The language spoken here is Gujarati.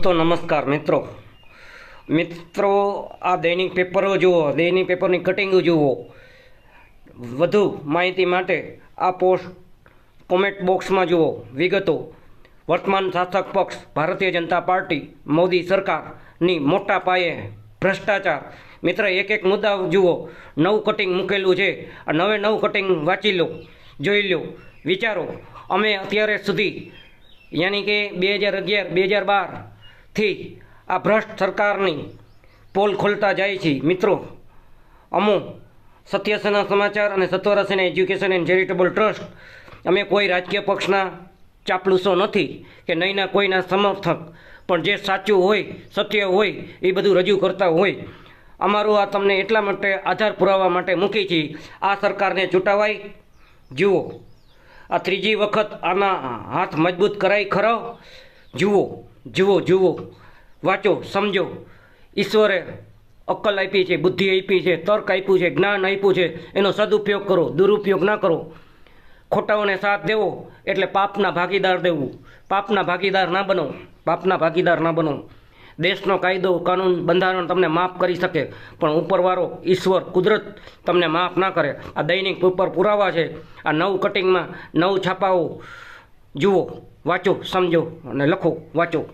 દોસ્તો નમસ્કાર મિત્રો આ દૈનિક પેપરો જુઓ, દૈનિક પેપરની કટિંગો જુઓ. વધુ માહિતી માટે આ પોસ્ટ કોમેન્ટ બોક્સમાં જુઓ. વિગતો: વર્તમાન શાસક પક્ષ ભારતીય જનતા પાર્ટી મોદી સરકારની મોટા પાયે ભ્રષ્ટાચાર. મિત્ર, એક એક મુદ્દા જુઓ. નવું કટિંગ મૂકેલું છે. આ નવું કટિંગ વાંચી લો, જોઈ લો, વિચારો. અમે અત્યારે સુધી યાની કે 2011-2012થી આ ભ્રષ્ટ સરકારની પોલ ખોલતા જાય છે. મિત્રો, અમો સત્યસેના સમાચાર અને સત્વરસેના એજ્યુકેશન એન્ડ ચેરિટેબલ ટ્રસ્ટ, અમે કોઈ રાજકીય પક્ષના ચાપલુસો નથી કે નહીંના કોઈના સમર્થક, પણ જે સાચું હોય, સત્ય હોય એ બધું રજૂ કરતા હોય. અમારું આ તમને એટલા માટે આધાર પુરાવા માટે મૂકી છે. આ સરકારને ચૂંટાવાય. જુઓ, આ ત્રીજી વખત આના હાથ મજબૂત કરાય ખરો. જુઓ, વાંચો, સમજો. ઈશ્વરે અક્કલ આપી છે, બુદ્ધિ આપી છે, તર્ક આપ્યું છે, જ્ઞાન આપ્યું છે. એનો સદુપયોગ કરો, દુરુપયોગ ના કરો. ખોટાઓને સાથ દેવો એટલે પાપના ભાગીદાર દેવું. પાપના ભાગીદાર ના બનો. દેશનો કાયદો, કાનૂન, બંધારણ તમને માફ કરી શકે, પણ ઉપરવાળો ઈશ્વર, કુદરત તમને માફ ના કરે. આ દૈનિક પેપર પુરાવા છે. આ નવું કટિંગમાં નવું છાપાઓ જુઓ, વાંચો, સમજો અને લખો, વાંચો.